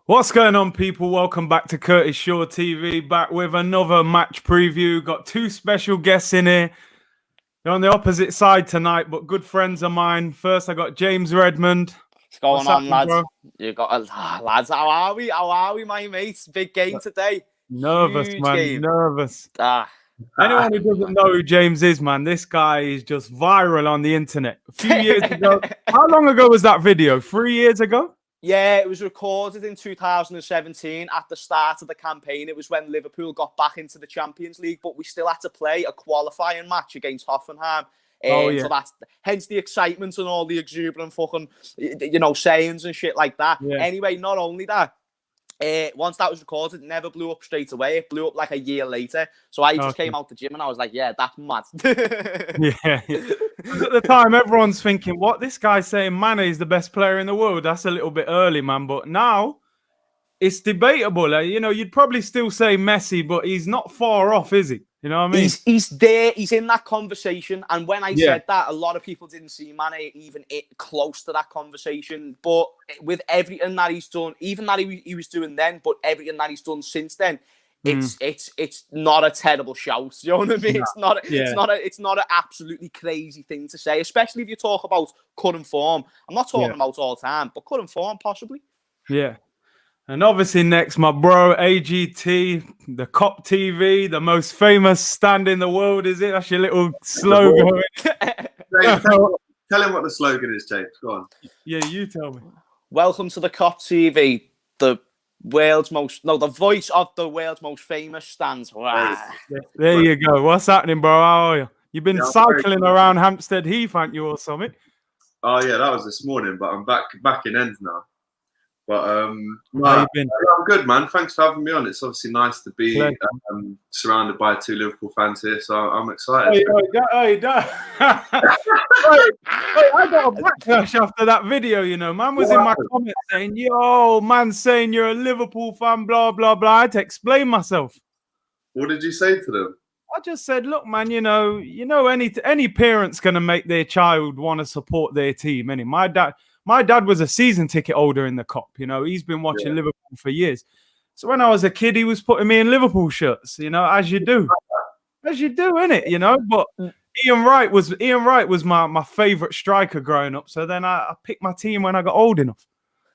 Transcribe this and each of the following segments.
What's going on, people? Welcome back to Curtis Shaw TV, back with another match preview. Got two special guests in here. They're on the opposite side tonight, but good friends of mine. First, I got James Redmond. What's going on, lads? Bro? You got lads. How are we? How are we, my mates? Big game today. Nervous, Huge man. game. Nervous. Anyone who doesn't know who James is, man, this guy is just viral on the internet. A few years ago. How long ago was that video? 3 years ago? Yeah, it was recorded in 2017 at the start of the campaign. It was when Liverpool got back into the Champions League, but we still had to play a qualifying match against Hoffenheim. So that's hence the excitement and all the exuberant fucking, sayings and shit like that. Yeah. Anyway, not only that, once that was recorded, it never blew up straight away. It blew up like a year later. So I just came out the gym and I was like, yeah, that's mad. Yeah. At the time, everyone's thinking, what? This guy's saying Mane is the best player in the world. That's a little bit early, man. But now it's debatable. You'd probably still say Messi, but he's not far off, is he? You know what I mean? He's there. He's in that conversation. And when I said that, a lot of people didn't see Mane even close to that conversation. But with everything that he's done, even that he was doing then, but everything that he's done since then, it's not a terrible shout. You know what I mean? No. It's not an absolutely crazy thing to say, especially if you talk about current form. I'm not talking about all time, but current form possibly. Yeah. And obviously next, my bro, AGT, the Cop TV, the most famous stand in the world, is it? That's your little slogan. James, tell him what the slogan is, James. Go on. Yeah, you tell me. Welcome to the Cop TV, the voice of the world's most famous stands. Wow. There you go. What's happening, bro? How are you? You've been cycling around Hampstead Heath, haven't you, or something? Oh, yeah, that was this morning, but I'm back in ends now. But I'm good, man. Thanks for having me on. It's obviously nice to be surrounded by two Liverpool fans here, so I'm excited. Hey, I got a backlash after that video, Man was in my comments saying, yo, man saying you're a Liverpool fan, blah, blah, blah. I had to explain myself. What did you say to them? I just said, look, man, any parent's going to make their child want to support their team. My dad was a season ticket holder in the Cop. He's been watching Liverpool for years. So when I was a kid, he was putting me in Liverpool shirts, as you do, innit? But Ian Wright was my favorite striker growing up. So then I picked my team when I got old enough.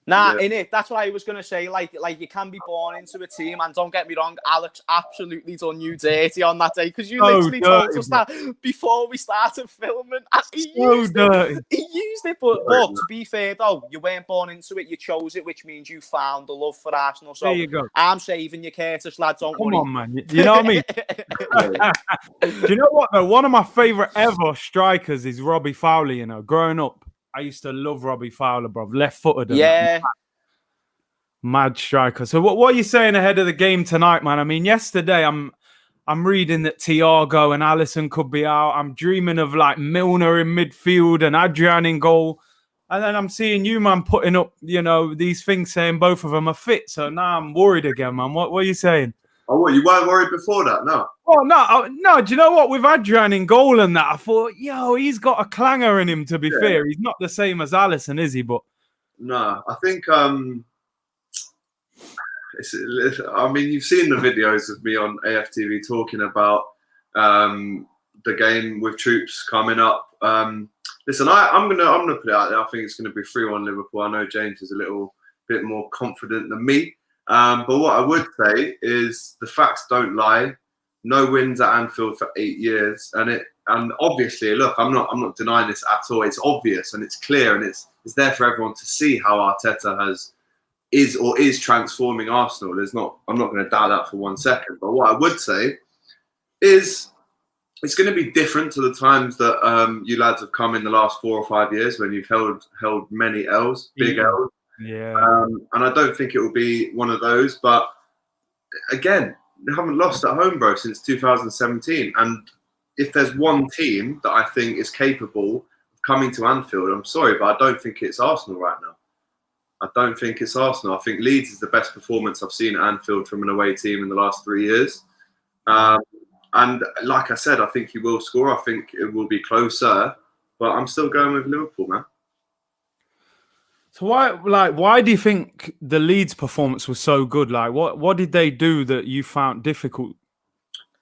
Innit? That's what I was gonna say. Like you can be born into a team, and don't get me wrong, Alex absolutely done you dirty on that day because you literally told us that before we started filming. He used it, but look, to be fair though, you weren't born into it. You chose it, which means you found the love for Arsenal. So there you go. I'm saving you, Curtis, lad. Don't worry. Come on, man. You know what I mean? Do you know what though? One of my favorite ever strikers is Robbie Fowler. Growing up, I used to love Robbie Fowler, bro. Left-footed. Yeah. Mad striker. So what are you saying ahead of the game tonight, man? I mean, yesterday I'm reading that Thiago and Alisson could be out. I'm dreaming of like Milner in midfield and Adrian in goal. And then I'm seeing you, man, putting up, these things saying both of them are fit. So now I'm worried again, man. What are you saying? Oh, what? You weren't worried before that? No. Oh, no. Do you know what? With Adrian in goal and that, I thought, he's got a clanger in him, to be fair. He's not the same as Alisson, is he? But no, I think, you've seen the videos of me on AFTV talking about the game with troops coming up. Listen, I'm gonna put it out there. I think it's gonna be 3-1 Liverpool. I know James is a little bit more confident than me. But what I would say is the facts don't lie. No wins at Anfield for 8 years, and obviously, look, I'm not denying this at all. It's obvious and it's clear and it's there for everyone to see how Arteta is transforming Arsenal. I'm not going to doubt that for 1 second. But what I would say is it's going to be different to the times that you lads have come in the last 4 or 5 years when you've held many L's, big L's. Yeah. And I don't think it will be one of those. But again, they haven't lost at home, bro, since 2017. And if there's one team that I think is capable of coming to Anfield, I'm sorry, but I don't think it's Arsenal right now. I don't think it's Arsenal. I think Leeds is the best performance I've seen at Anfield from an away team in the last 3 years. And like I said, I think he will score. I think it will be closer. But I'm still going with Liverpool, man. So why do you think the Leeds performance was so good? Like, what did they do that you found difficult?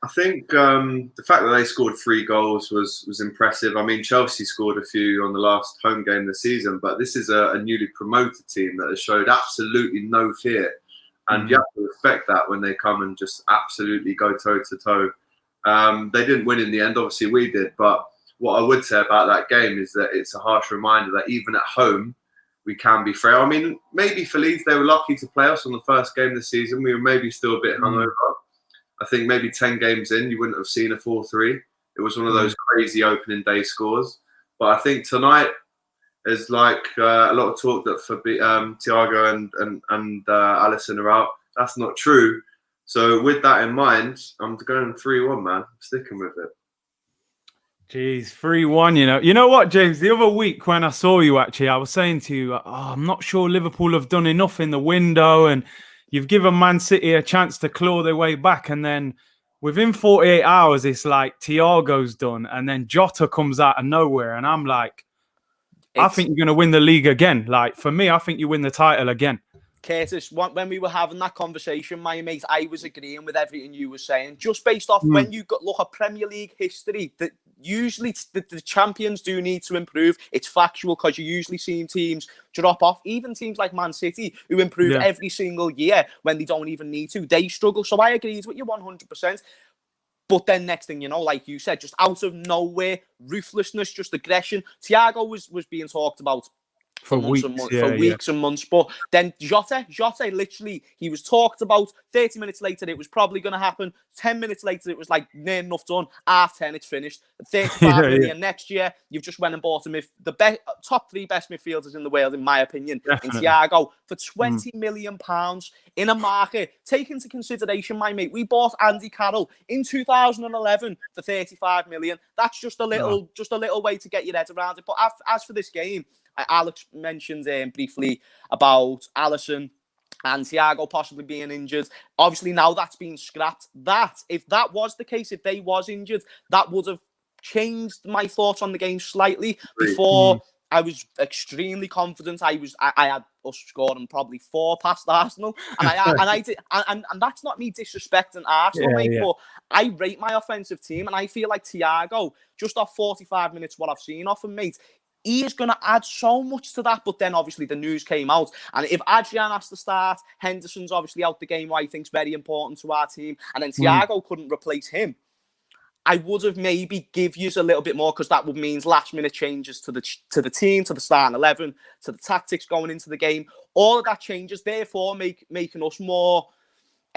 I think the fact that they scored 3 goals was impressive. I mean, Chelsea scored a few on the last home game of the season, but this is a newly promoted team that has showed absolutely no fear. And you have to respect that when they come and just absolutely go toe to toe. They didn't win in the end, obviously we did. But what I would say about that game is that it's a harsh reminder that even at home, we can be frail. I mean, maybe for Leeds, they were lucky to play us on the first game of the season. We were maybe still a bit hungover. I think maybe 10 games in, you wouldn't have seen a 4-3. It was one of those crazy opening day scores. But I think tonight is like a lot of talk that for Thiago and Alisson are out. That's not true. So with that in mind, I'm going 3-1, man. I'm sticking with it. Jeez, 3-1, You know what, James? The other week when I saw you, actually, I was saying to you, I'm not sure Liverpool have done enough in the window, and you've given Man City a chance to claw their way back. And then within 48 hours, it's like Thiago's done, and then Jota comes out of nowhere. And I'm like, I think you're going to win the league again. Like, for me, I think you win the title again. Curtis, when we were having that conversation, my mate, I was agreeing with everything you were saying. Just based off when you look at Premier League history, that usually the champions do need to improve. It's factual because you usually see teams drop off. Even teams like Man City, who improve every single year when they don't even need to, they struggle. So I agree with you 100%. But then next thing you know, like you said, just out of nowhere, ruthlessness, just aggression. Thiago was being talked about for weeks and months. But then Jota, literally, he was talked about. 30 minutes later, it was probably going to happen. 10 minutes later, it was like, near enough done. Half 10, it's finished. 35 million next year. You've just went and bought him the top 3 best midfielders in the world, in my opinion, in Thiago, for £20 million in a market. Take into consideration, my mate, we bought Andy Carroll in 2011 for 35 million. That's just a little way to get your head around it. But as for this game, Alex mentioned briefly about Alisson and Thiago possibly being injured. Obviously, now that's been scrapped. If that was the case, if they was injured, that would have changed my thoughts on the game slightly. Before, I was extremely confident. I had us scoring probably 4 past Arsenal, and I did. And that's not me disrespecting Arsenal, mate. But I rate my offensive team, and I feel like Thiago, just off 45 minutes, what I've seen off him, mate, he is going to add so much to that. But then obviously the news came out. And if Adrian has to start, Henderson's obviously out the game, what I think is very important to our team. And then Thiago couldn't replace him. I would have maybe give you a little bit more, because that would mean last minute changes to the team, to the starting 11, to the tactics going into the game. All of that changes, therefore making us more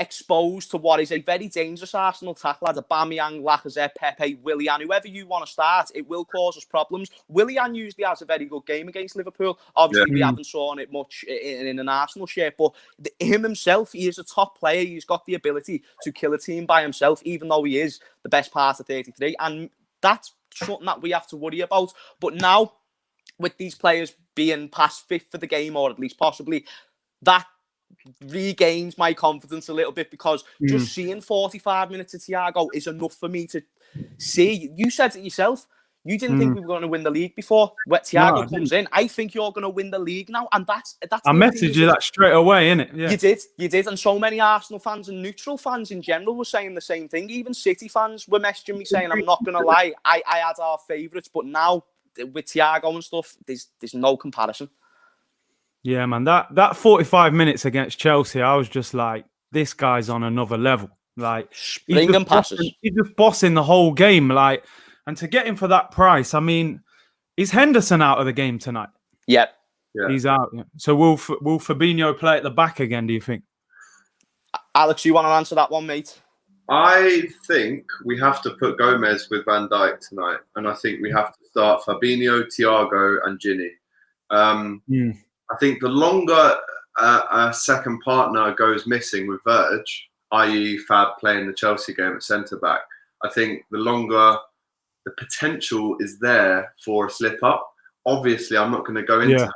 exposed to what is a very dangerous Arsenal tackle. Aubameyang, Lacazette, Pepe, Willian, whoever you want to start, it will cause us problems. Willian usually has a very good game against Liverpool. Obviously, we haven't seen it much in an Arsenal shirt, but him himself, he is a top player. He's got the ability to kill a team by himself, even though he is the best part of 33. And that's something that we have to worry about. But now, with these players being past 5th for the game, or at least possibly, that regains my confidence a little bit, because just seeing 45 minutes of Thiago is enough for me to see. You said it yourself. You didn't think we were going to win the league before. When Thiago comes in, I think you're going to win the league now, and that's. I messaged you that straight away, innit? Yeah. You did, and so many Arsenal fans and neutral fans in general were saying the same thing. Even City fans were messaging me saying, "I'm not going to lie, I had our favourites, but now with Thiago and stuff, there's no comparison." Yeah, man, that 45 minutes against Chelsea, I was just like, this guy's on another level. Like, he's just bossing the whole game. Like, and to get him for that price, I mean, is Henderson out of the game tonight? Yep. Yeah. He's out. Yeah. So will Fabinho play at the back again, do you think? Alex, you want to answer that one, mate? I think we have to put Gomez with Van Dijk tonight, and I think we have to start Fabinho, Thiago, and Ginny. I think the longer a second partner goes missing with Verge, i.e. Fab playing the Chelsea game at centre-back, I think the longer the potential is there for a slip-up. Obviously, I'm not going to go into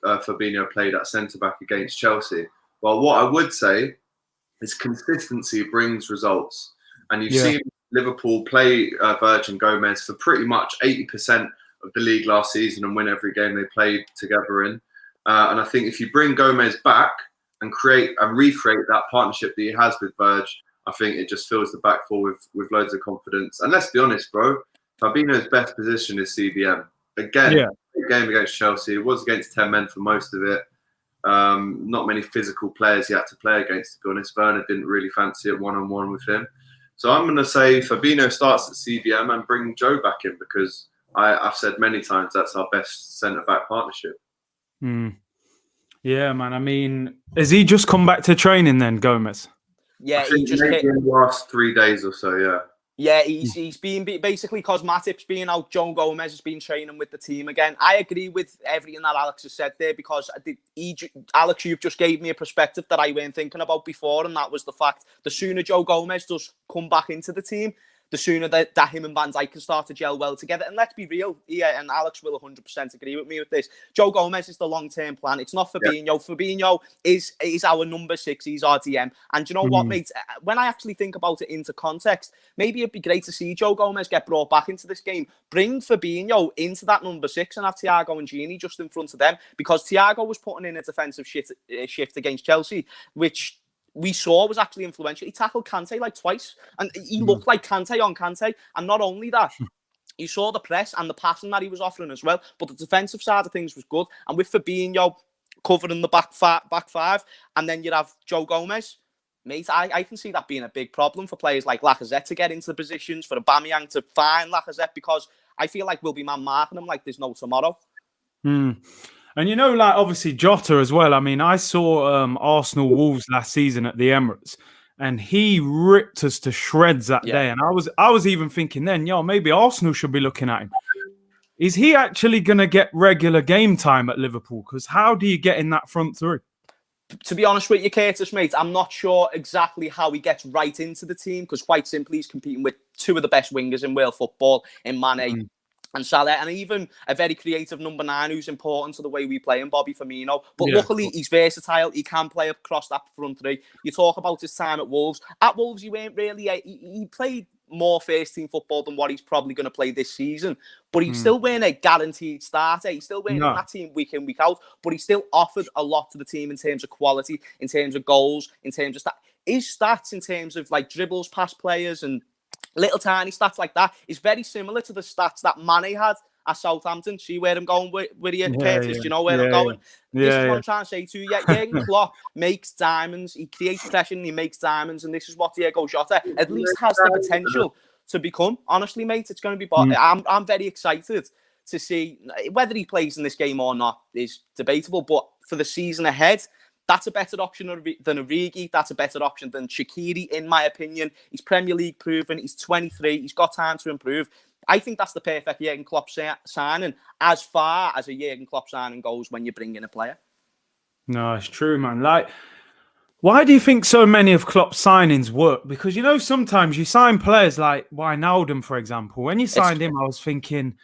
how Fabinho played at centre-back against Chelsea. But what I would say is consistency brings results. And you've seen Liverpool play Verge and Gomez for pretty much 80% of the league last season and win every game they played together in. And I think if you bring Gomez back and recreate that partnership that he has with Verge, I think it just fills the back four with loads of confidence. And let's be honest, bro, Fabinho's best position is CDM. Again, game against Chelsea, it was against 10 men for most of it. Not many physical players he had to play against, to be honest. Werner didn't really fancy it one-on-one with him. So I'm going to say Fabinho starts at CDM and bring Joe back in, because I've said many times that's our best centre-back partnership. Yeah, man. I mean, has he just come back to training then, Gomez? Yeah, he just maybe in the last 3 days or so, yeah. Yeah, he's been basically, because Matip's being out, Joe Gomez has been training with the team again. I agree with everything that Alex has said there, because Alex, you've just gave me a perspective that I weren't thinking about before, and that was the fact the sooner Joe Gomez does come back into the team, the sooner that him and Van Dijk can start to gel well together. And let's be real, and Alex will 100% agree with me with this. Joe Gomez is the long-term plan. It's not Fabinho. Yeah. Fabinho is our number 6. He's our DM. And you know what, mate? When I actually think about it into context, maybe it'd be great to see Joe Gomez get brought back into this game. Bring Fabinho into that number 6 and have Thiago and Gini just in front of them, because Thiago was putting in a defensive shift against Chelsea, which we saw was actually influential. He tackled Kante like twice, and he looked like Kante on Kante. And not only that, you saw the press and the passing that he was offering as well, but the defensive side of things was good. And with Fabinho covering the back five, and then you'd have Joe Gomez, mate, I can see that being a big problem for players like Lacazette to get into the positions, for Aubameyang to find Lacazette, because I feel like we'll be man-marking him like there's no tomorrow. And you know, like, obviously Jota as well. I mean, I saw Arsenal Wolves last season at the Emirates, and he ripped us to shreds that day. And I was even thinking then, maybe Arsenal should be looking at him. Is he actually going to get regular game time at Liverpool? Because how do you get in that front three? To be honest with you, Curtis, mate, I'm not sure exactly how he gets right into the team, because quite simply he's competing with 2 of the best wingers in world football, in Mane and Salah, and even a very creative number 9 who's important to the way we play, in Bobby Firmino. But luckily, he's versatile. He can play across that front three. You talk about his time at Wolves. At Wolves, he weren't really... He played more first-team football than what he's probably going to play this season. But he still weren't a guaranteed starter. He still weren't in that team week in, week out. But he still offered a lot to the team in terms of quality, in terms of goals, in terms of his stats, in terms of like dribbles past players and little tiny stats like that, is very similar to the stats that Mane had at Southampton. See where I'm going with you, Curtis? Do you know where I'm going? This is what I'm trying to say to you. Jurgen Klopp makes diamonds. He creates pressure and he makes diamonds. And this is what Diego Jota at least has the potential to become. Honestly, mate, it's going to be... I'm very excited to see whether he plays in this game or not is debatable. But for the season ahead, that's a better option than Origi. That's a better option than Shaqiri, in my opinion. He's Premier League proven. He's 23. He's got time to improve. I think that's the perfect Jurgen Klopp signing, as far as a Jurgen Klopp signing goes when you bring in a player. No, it's true, man. Like, why do you think so many of Klopp's signings work? Because, you know, sometimes you sign players like Wijnaldum, for example. When you signed him, I was thinking,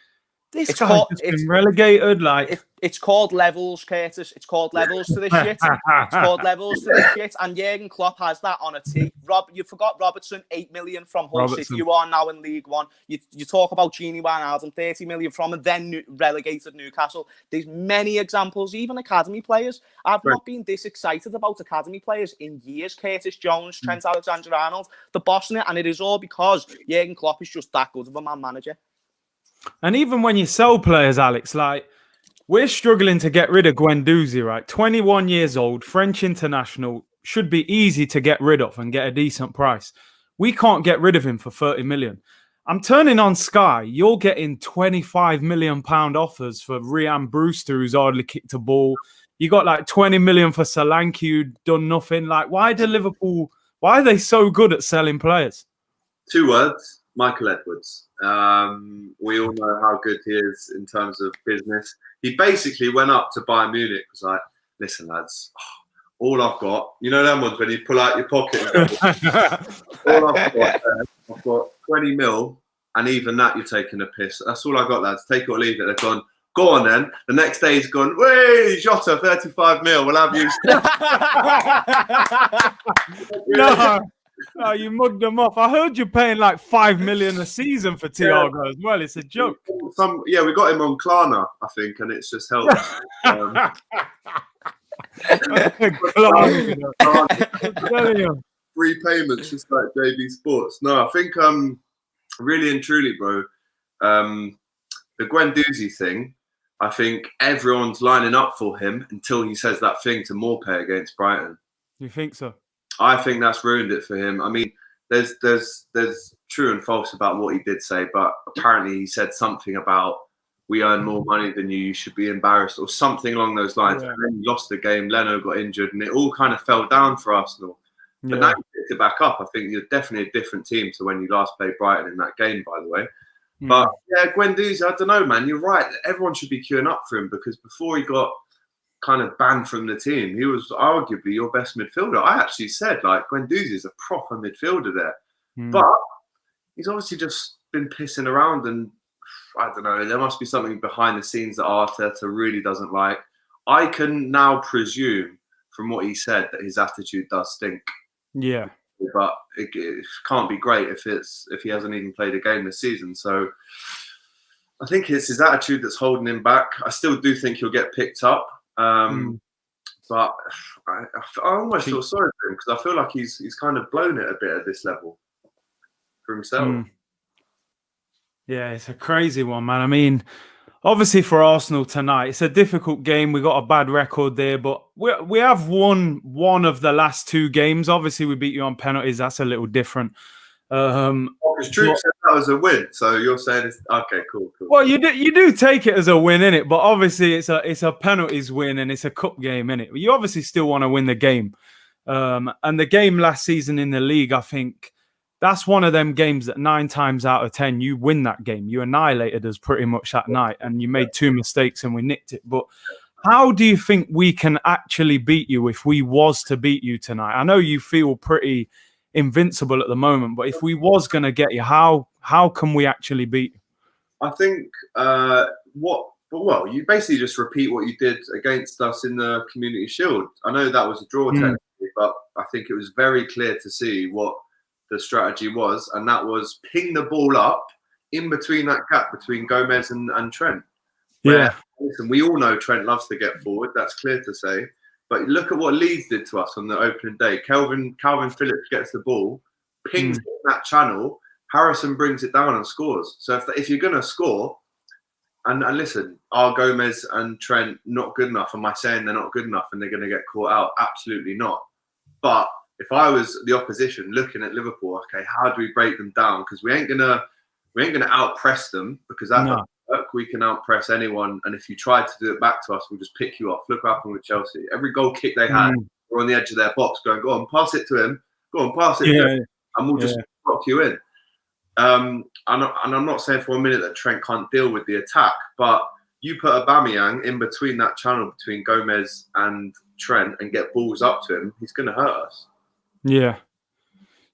this guy's just been relegated. Like, it's called levels, Curtis. It's called levels to this shit. It's called levels to this shit. And Jurgen Klopp has that on a tee. You forgot Robertson, 8 million from Hull City. You are now in League One. You talk about Gini Wijnaldum, 30 million from and then relegated Newcastle. There's many examples, even academy players. I've not been this excited about academy players in years. Curtis Jones, Trent Alexander-Arnold, the boss in it. And it is all because Jurgen Klopp is just that good of a man manager. And even when you sell players, Alex, like, we're struggling to get rid of Guendouzi, right? 21 years old, French international, should be easy to get rid of and get a decent price. We can't get rid of him for 30 million. I'm turning on Sky. You're getting 25 million pound offers for Ryan Brewster, who's hardly kicked a ball. You got like 20 million for Solanke, who done nothing. Like, why are they so good at selling players? 2 words. Michael Edwards. We all know how good he is in terms of business. He basically went up to Bayern Munich, was like, listen, lads, all I've got, you know them ones when you pull out your pocket and go, all I've got 20 mil, and even that you're taking a piss. That's all I got, lads. Take it or leave it. They've gone, go on then. The next day he's gone, way, Jota, 35 mil, we'll have you. No. No, you mugged them off. I heard you're paying like 5 million a season for Thiago as well. It's a joke. We got him on Klarna, I think, and it's just helped. Free payments, just like JB Sports. No, I think really and truly, bro, the Guendouzi thing, I think everyone's lining up for him until he says that thing to Morpay against Brighton. You think so? I think that's ruined it for him. I mean, there's true and false about what he did say, but apparently he said something about we earn more money than you should be embarrassed, or something along those lines. Yeah. And then he lost the game, Leno got injured, and it all kind of fell down for Arsenal. But now you picked it back up. I think you're definitely a different team to when you last played Brighton in that game, by the way. But yeah, Guendouzi, I don't know, man. You're right. Everyone should be queuing up for him, because before he got kind of banned from the team, he was arguably your best midfielder. I actually said, like, Guendouzi is a proper midfielder there. But he's obviously just been pissing around, and I don't know, there must be something behind the scenes that Arteta really doesn't like. I can now presume from what he said that his attitude does stink. Yeah. But it can't be great if he hasn't even played a game this season. So I think it's his attitude that's holding him back. I still do think he'll get picked up. But I almost feel sorry for him, because I feel like he's kind of blown it a bit at this level for himself. Yeah, it's a crazy one, man. I mean, obviously for Arsenal tonight, it's a difficult game. We got a bad record there, but we have won one of the last two games. Obviously, we beat you on penalties. That's a little different. Because Drew said that was a win, so you're saying it's okay, cool. Well, you do take it as a win, innit? But obviously, it's a penalties win, and it's a cup game, innit? You obviously still want to win the game. And the game last season in the league, I think that's one of them games that 9 times out of 10 you win that game. You annihilated us pretty much that night, and you made 2 mistakes and we nicked it. But how do you think we can actually beat you if we was to beat you tonight? I know you feel pretty invincible at the moment, but if we was going to get you, how can we actually beat you? I think you basically just repeat what you did against us in the Community Shield. I know that was a draw technically, but I think it was very clear to see what the strategy was, and that was ping the ball up in between that gap between Gomez and Trent. Yeah. Listen, we all know Trent loves to get forward. That's clear to say. But look at what Leeds did to us on the opening day. Calvin Phillips gets the ball, pings that channel. Harrison brings it down and scores. So if you're going to score, and listen, are Gomez and Trent not good enough? Am I saying they're not good enough and they're going to get caught out? Absolutely not. But if I was the opposition looking at Liverpool, okay, how do we break them down? Because we ain't gonna out press them, because that doesn't work. We can out press anyone, and if you try to do it back to us, we'll just pick you off. Look what happened with Chelsea. Every goal kick they had, we're on the edge of their box, going, "Go on, pass it to him. Go on, pass it to him," and we'll just block you in. And I'm not saying for 1 minute that Trent can't deal with the attack, but you put Aubameyang in between that channel between Gomez and Trent and get balls up to him, he's going to hurt us. Yeah,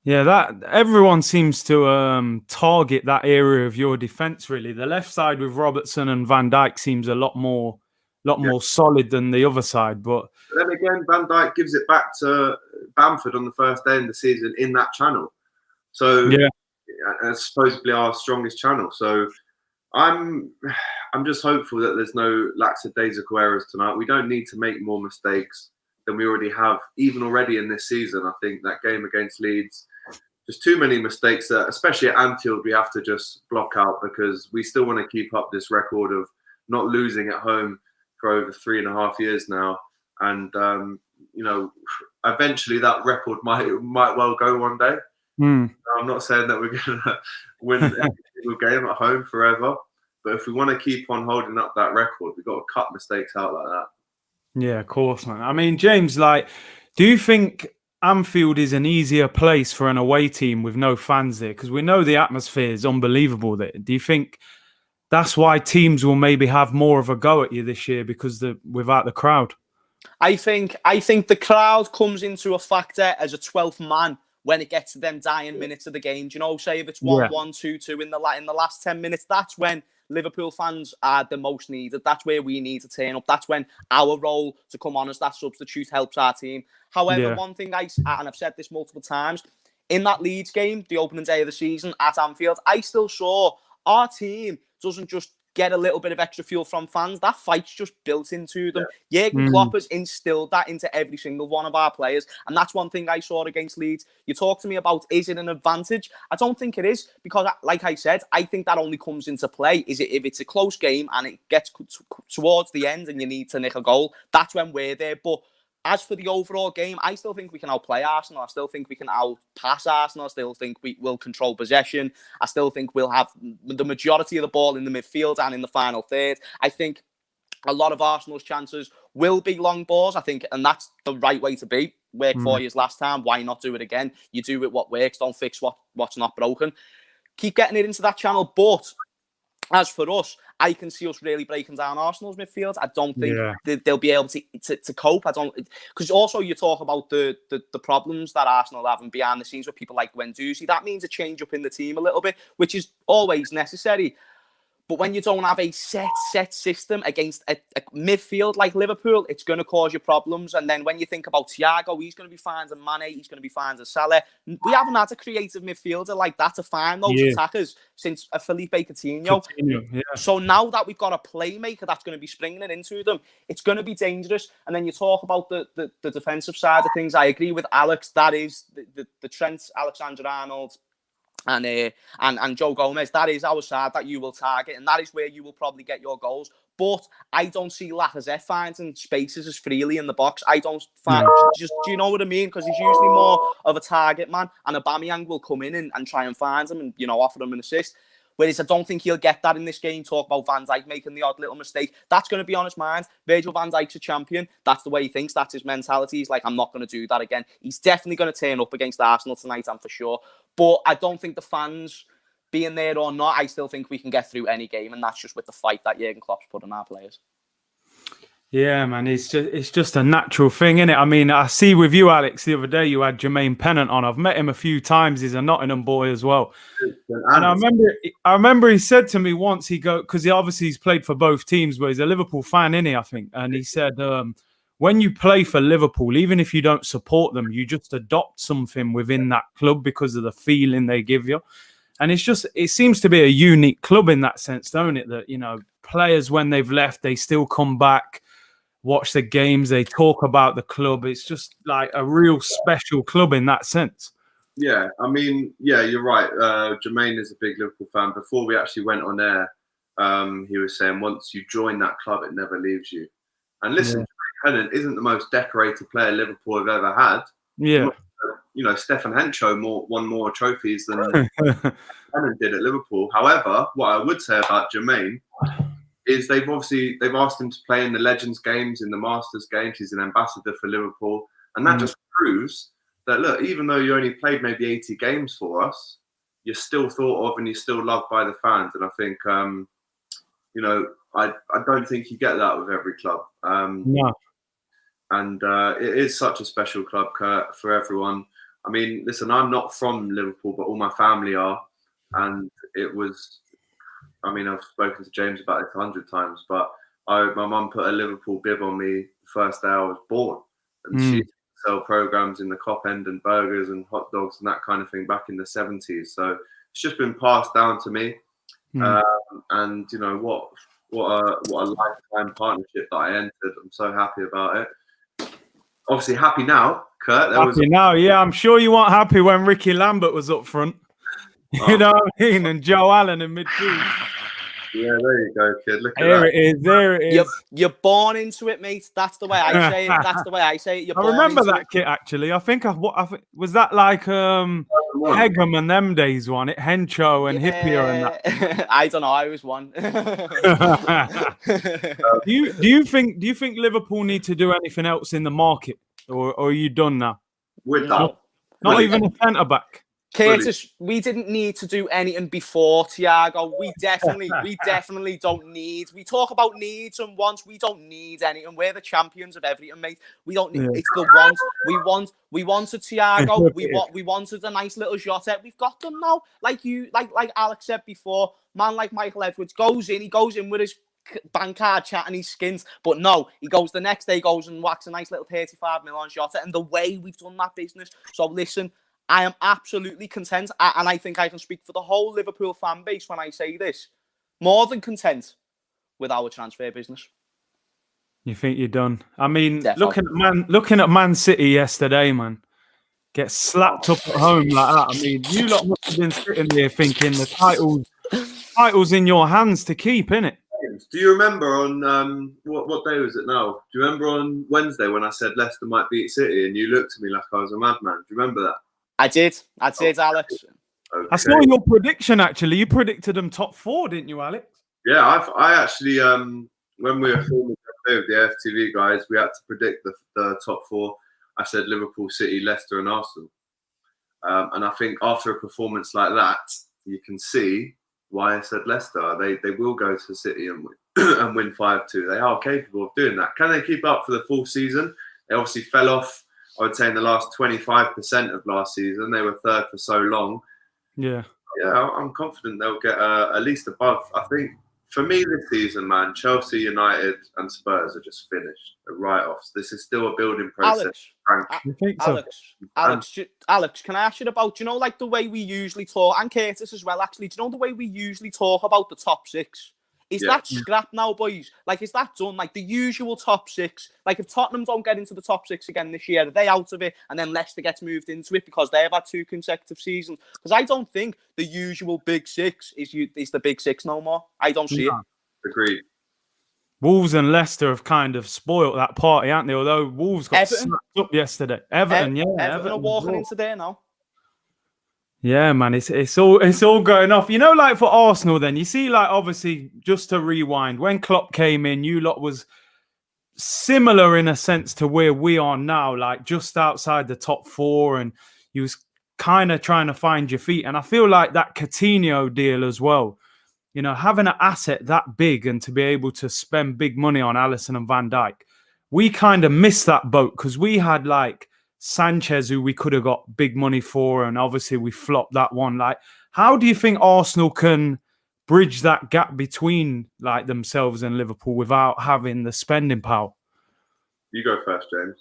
that everyone seems to target that area of your defense. Really, the left side with Robertson and Van Dijk seems a lot more solid than the other side. But then again, Van Dijk gives it back to Bamford on the first day in the season in that channel. So it's supposedly our strongest channel. So I'm just hopeful that there's no lackadaisical errors tonight. We don't need to make more mistakes than we already have, even already in this season. I think that game against Leeds, just too many mistakes that, especially at Anfield, we have to just block out, because we still want to keep up this record of not losing at home for over 3.5 years now. And, eventually that record might well go one day. I'm not saying that we're going to win every single game at home forever, but if we want to keep on holding up that record, we've got to cut mistakes out like that. Yeah, of course, man. I mean, James, do you think Anfield is an easier place for an away team with no fans there? Because we know the atmosphere is unbelievable there. Do you think that's why teams will maybe have more of a go at you this year, because without the crowd? I think the crowd comes into a factor as a 12th man when it gets to them dying minutes of the game. Do you know, say if it's 1-1, 2-2 in the last 10 minutes, that's when Liverpool fans are the most needed. That's where we need to turn up. That's when our role to come on as that substitute helps our team. However, one thing and I've said this multiple times, in that Leeds game, the opening day of the season at Anfield, I still saw our team doesn't just get a little bit of extra fuel from fans. That fight's just built into them. Jurgen Klopp has instilled that into every single one of our players. And that's one thing I saw against Leeds. You talk to me about, is it an advantage? I don't think it is, because like I said, I think that only comes into play if it's a close game and it gets towards the end and you need to nick a goal. That's when we're there. But as for the overall game, I still think we can outplay Arsenal. I still think we can outpass Arsenal. I still think we will control possession. I still think we'll have the majority of the ball in the midfield and in the final third. I think a lot of Arsenal's chances will be long balls, I think, and that's the right way to be. Worked 4 years last time. Why not do it again? You do it what works. Don't fix what's not broken. Keep getting it into that channel. But as for us, I can see us really breaking down Arsenal's midfield. I don't think they'll be able to cope. I don't, because also you talk about the problems that Arsenal have behind the scenes with people like Guendouzi. That means a change up in the team a little bit, which is always necessary. But when you don't have a set system against a midfield like Liverpool, it's going to cause you problems. And then when you think about Thiago, he's going to be finding Mane, he's going to be finding Salah. We haven't had a creative midfielder like that to find those attackers since Felipe Coutinho. So now that we've got a playmaker that's going to be springing it into them, it's going to be dangerous. And then you talk about the defensive side of things. I agree with Alex. That is the Trent Alexander-Arnold and Joe Gomez. That is our side that you will target, and that is where you will probably get your goals. But I don't see Lacazette finding spaces as freely in the box. I don't find do you know what I mean? Because he's usually more of a target man, and Aubameyang will come in and try and find him and offer him an assist. Whereas I don't think he'll get that in this game. Talk about Van Dijk making the odd little mistake. That's going to be on his mind. Virgil van Dijk's a champion. That's the way he thinks. That's his mentality. He's like, I'm not going to do that again. He's definitely going to turn up against Arsenal tonight, I'm for sure. But I don't think the fans, being there or not, I still think we can get through any game. And that's just with the fight that Jurgen Klopp's put on our players. Yeah, man, it's just a natural thing, isn't it? I mean, I see with you, Alex, the other day you had Jermaine Pennant on. I've met him a few times. He's a Nottingham boy as well. And I remember he said to me once, because he's played for both teams, but he's a Liverpool fan, isn't he, I think? And he said, when you play for Liverpool, even if you don't support them, you just adopt something within that club because of the feeling they give you. And it seems to be a unique club in that sense, don't it? That, players, when they've left, they still come back, watch the games, they talk about the club. It's just like a real special club in that sense. Yeah, I mean, you're right. Jermaine is a big Liverpool fan. Before we actually went on air, he was saying once you join that club, it never leaves you. And listen, Jermaine Pennant isn't the most decorated player Liverpool have ever had. Yeah. Stefan Hencho won more trophies than Pennant did at Liverpool. However, what I would say about Jermaine is they've asked him to play in the Legends games, in the Masters games. He's an ambassador for Liverpool. And that just proves that, look, even though you only played maybe 80 games for us, you're still thought of and you're still loved by the fans. And I think, I don't think you get that with every club. No. And it is such a special club, Kurt, for everyone. I mean, listen, I'm not from Liverpool, but all my family are. And it was... I've spoken to James about this 100 times, but my mum put a Liverpool bib on me the first day I was born. And she used to sell programs in the Cop End and burgers and hot dogs and that kind of thing back in the 70s. So it's just been passed down to me. And what a lifetime partnership that I entered. I'm so happy about it. Obviously happy now, Kurt. Yeah. I'm sure you weren't happy when Ricky Lambert was up front. You know what I mean? And Joe Allen in midfield. Yeah, there you go, kid. Look at that. There it is. You're born into it, mate. That's the way I say it. That's the way I say it. I remember that kit, actually. I think was that like Hegum and them days one? It Hencho and Hippier and that. I don't know. I was one. Do you think Liverpool need to do anything else in the market, or are you done now? We're done. Not even a centre back. Curtis, we didn't need to do anything before Thiago. We definitely don't need. We talk about needs and wants. We don't need anything. We're the champions of everything, mate. We don't need. It's the want. We wanted Thiago. We wanted a nice little Jota. We've got them now. Like Alex said before, man like Michael Edwards goes in with his bank card chat and he skins. But no, he goes the next day, goes and whacks a nice little 35 mil on Jota. And the way we've done that business. So listen, I am absolutely content, and I think I can speak for the whole Liverpool fan base when I say this. More than content with our transfer business. You think you're done? I mean, Definitely. looking at Man City yesterday, man, get slapped up at home like that. I mean, you lot must have been sitting there thinking the title's in your hands to keep, innit? Do you remember on what day was it now? Do you remember on Wednesday when I said Leicester might beat City and you looked at me like I was a madman? Do you remember that? I did, Alex. Okay. I saw your prediction actually. You predicted them top 4, didn't you, Alex? Yeah, I actually when we were filming with the FTV guys, we had to predict the top 4. I said Liverpool, City, Leicester, and Arsenal. And I think after a performance like that, you can see why I said Leicester. They will go to City and win, and win 5-2. They are capable of doing that. Can they keep up for the full season? They obviously fell off, I would say, in the last 25% of last season. They were third for so long. Yeah. Yeah, I'm confident they'll get at least above. I think for me this season, man, Chelsea, United, and Spurs are just finished. The write-offs. This is still a building process. Alex, can I ask you about, you know, like the way we usually talk, and Curtis as well, actually, do you know the way we usually talk about the top 6? Is that scrapped now, boys? Like, is that done? Like, the usual top 6? Like, if Tottenham don't get into the top 6 again this year, are they out of it? And then Leicester gets moved into it because they've had 2 consecutive seasons? Because I don't think the usual big 6 is the big 6 no more. I don't see it. Agreed. Wolves and Leicester have kind of spoilt that party, haven't they? Although Wolves got snapped up yesterday. Everton are walking into there now. Yeah, man, it's all going off. You know, like for Arsenal, then you see, like obviously, just to rewind, when Klopp came in, you lot was similar in a sense to where we are now, like just outside the top 4, and you was kind of trying to find your feet. And I feel like that Coutinho deal as well. You know, having an asset that big and to be able to spend big money on Alisson and Van Dijk, we kind of missed that boat because we had like Sanchez, who we could have got big money for, and obviously we flopped that one. Like, how do you think Arsenal can bridge that gap between like themselves and Liverpool without having the spending power? You go first, James.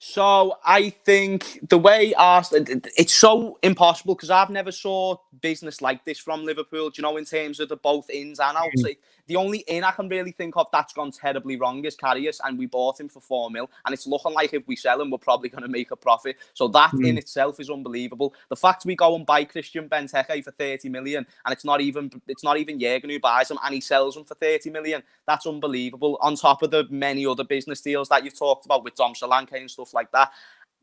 So I think the way it's so impossible because I've never saw business like this from Liverpool, you know, in terms of the both ins and outs. The only in I can really think of that's gone terribly wrong is Karius, and we bought him for 4 mil, and it's looking like if we sell him, we're probably going to make a profit. So that in itself is unbelievable. The fact we go and buy Christian Benteke for 30 million, and it's not even Jürgen who buys him, and he sells him for 30 million. That's unbelievable. On top of the many other business deals that you've talked about with Dom Solanke and stuff like that.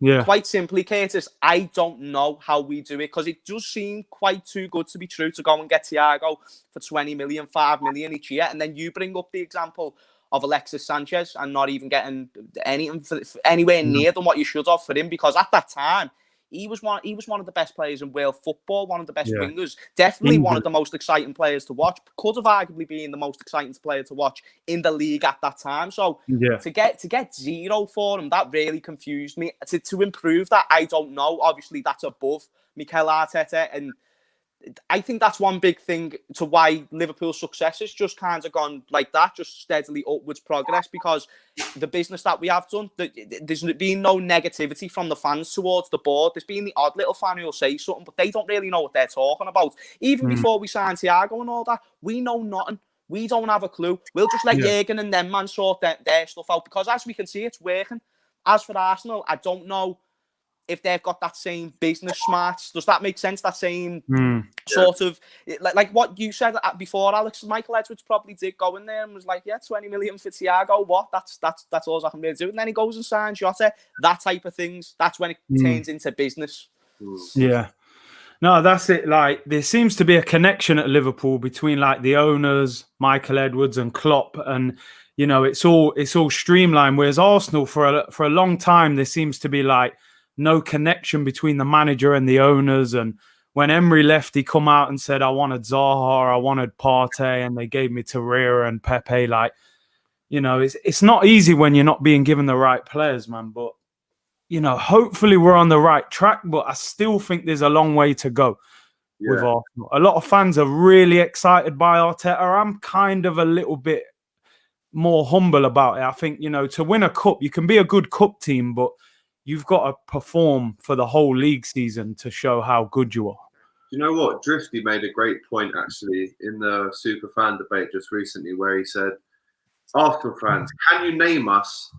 Yeah. Quite simply, Curtis, I don't know how we do it because it does seem quite too good to be true to go and get Thiago for 20 million, 5 million each year. And then you bring up the example of Alexis Sanchez and not even getting anything anywhere near than what you should have for him, because at that time, he was one of the best players in world football, one of the best wingers, definitely one of the most exciting players to watch, could have arguably been the most exciting player to watch in the league at that time. So to get 0 for him, that really confused me. To improve that, I don't know. Obviously, that's above Mikel Arteta, and I think that's one big thing to why Liverpool's success has just kind of gone like that, just steadily upwards progress, because the business that we have done, there's been no negativity from the fans towards the board. There's been the odd little fan who'll say something, but they don't really know what they're talking about. Even before we signed Thiago and all that, we know nothing. We don't have a clue. We'll just let Jürgen and them man sort their stuff out, because as we can see, it's working. As for Arsenal, I don't know if they've got that same business smarts. Does that make sense? That same sort of, like what you said before, Alex, Michael Edwards probably did go in there and was like, 20 million for Thiago, what? That's all I can really do. And then he goes and signs Jota, that type of things. That's when it turns into business. Yeah. No, that's it. Like, there seems to be a connection at Liverpool between like the owners, Michael Edwards and Klopp, and you know, it's all streamlined. Whereas Arsenal, for a long time, there seems to be like no connection between the manager and the owners. And when Emery left, he come out and said, I wanted Zaha, I wanted Partey, and they gave me Torreira and Pepe. Like, you know, it's not easy when you're not being given the right players, man. But, you know, hopefully we're on the right track, but I still think there's a long way to go with Arsenal. A lot of fans are really excited by Arteta. I'm kind of a little bit more humble about it. I think, you know, to win a cup, you can be a good cup team, but you've got to perform for the whole league season to show how good you are. You know what? Drifty made a great point actually in the super fan debate just recently, where he said, Arsenal fans, can you name us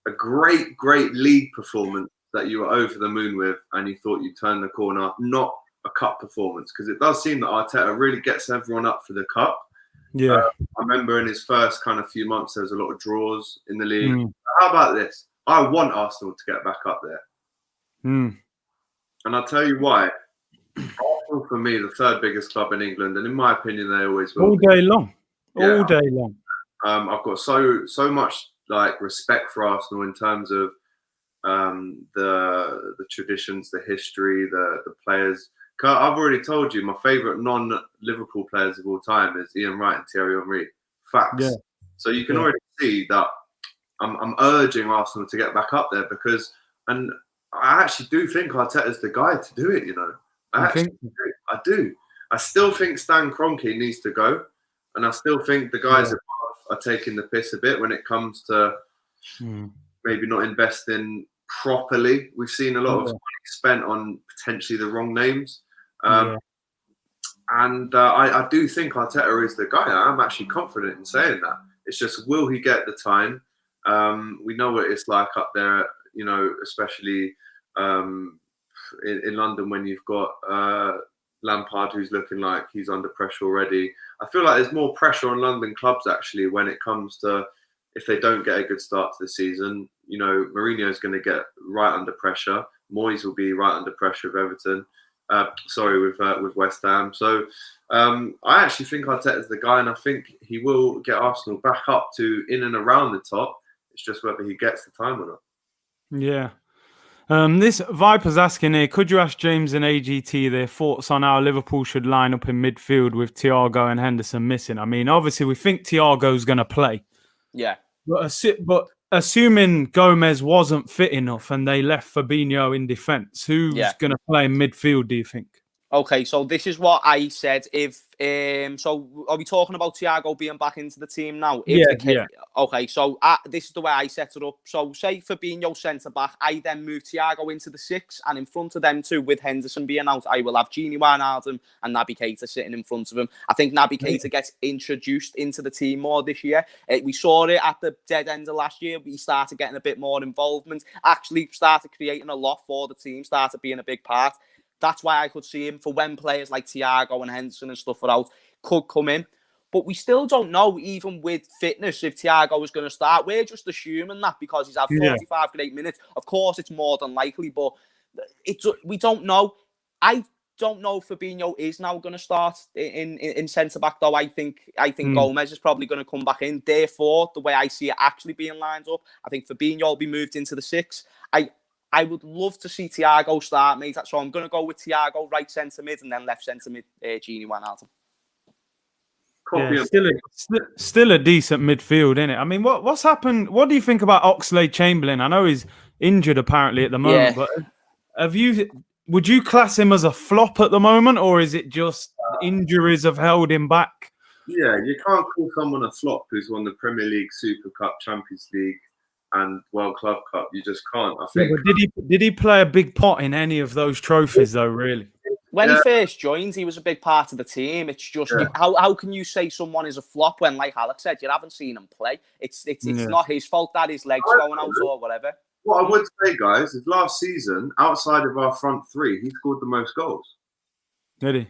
a great league performance that you were over the moon with and you thought you turned the corner, not a cup performance? Because it does seem that Arteta really gets everyone up for the cup. Yeah. I remember in his first kind of few months, there was a lot of draws in the league. How about this? I want Arsenal to get back up there. And I'll tell you why. Arsenal, for me, the third biggest club in England, and in my opinion, they always will. All day long. Yeah. All day long. I've got so much like respect for Arsenal in terms of the traditions, the history, the players. I've already told you my favourite non-Liverpool players of all time is Ian Wright and Thierry Henry. Facts. Yeah. So you can already see that I'm urging Arsenal to get back up there because, and I actually do think Arteta's the guy to do it. You know, I do. I still think Stan Kroenke needs to go, and I still think the guys are taking the piss a bit when it comes to maybe not investing properly. We've seen a lot of money spent on potentially the wrong names. And I do think Arteta is the guy. I'm actually confident in saying that. It's just, will he get the time? We know what it's like up there, you know, especially in London when you've got Lampard, who's looking like he's under pressure already. I feel like there's more pressure on London clubs actually when it comes to if they don't get a good start to the season. You know, Mourinho's going to get right under pressure. Moyes will be right under pressure with Everton. With West Ham. So I actually think Arteta's the guy, and I think he will get Arsenal back up to in and around the top. It's just whether he gets the time or not. Yeah. This Viper's asking here, could you ask James and AGT their thoughts on how Liverpool should line up in midfield with Thiago and Henderson missing? I mean, obviously, we think Thiago's going to play. Yeah. But assuming Gomez wasn't fit enough and they left Fabinho in defence, who's going to play in midfield, do you think? Okay, so this is what I said. So are we talking about Thiago being back into the team now? Okay, so this is the way I set it up. So say Fabinho centre-back, I then move Thiago into the 6, and in front of them two, with Henderson being out, I will have Gini Wijnaldum and Naby Keita sitting in front of him. I think Naby Keita gets introduced into the team more this year. We saw it at the dead end of last year. We started getting a bit more involvement, actually started creating a lot for the team, started being a big part. That's why I could see him for when players like Thiago and Henderson and stuff are out, could come in. But we still don't know, even with fitness, if Thiago is going to start. We're just assuming that because he's had 45 great minutes. Of course, it's more than likely, but we don't know. I don't know if Fabinho is now going to start in centre-back, though. I think Gomez is probably going to come back in. Therefore, the way I see it actually being lined up, I think Fabinho will be moved into the 6. I would love to see Thiago start, mate. So I'm going to go with Thiago, right centre mid, and then left centre mid, Gini Wijnaldum. Yeah, still a decent midfield, isn't it? I mean, what's happened? What do you think about Oxlade-Chamberlain? I know he's injured apparently at the moment, but would you class him as a flop at the moment, or is it just injuries have held him back? Yeah, you can't call someone a flop who's won the Premier League, Super Cup, Champions League, and World Club Cup. You just can't. I think. Yeah, but did he play a big part in any of those trophies though? Really? When he first joined, he was a big part of the team. It's just how can you say someone is a flop when, like Alex said, you haven't seen him play? It's not his fault that his legs going out or whatever. What I would say, guys, is last season, outside of our front three, he scored the most goals. Did he?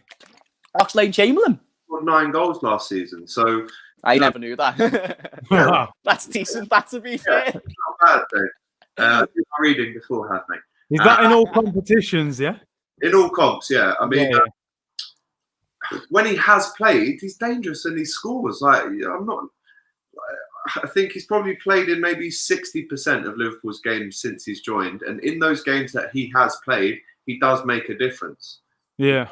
Oxlade-Chamberlain scored 9 goals last season. So I never knew that. That's decent. That, to be fair. It's not bad, though. Reading beforehand, mate. Is that in all competitions? Yeah. In all comps, yeah. I mean, when he has played, he's dangerous and he scores. Like I think he's probably played in maybe 60% of Liverpool's games since he's joined, and in those games that he has played, he does make a difference. Yeah.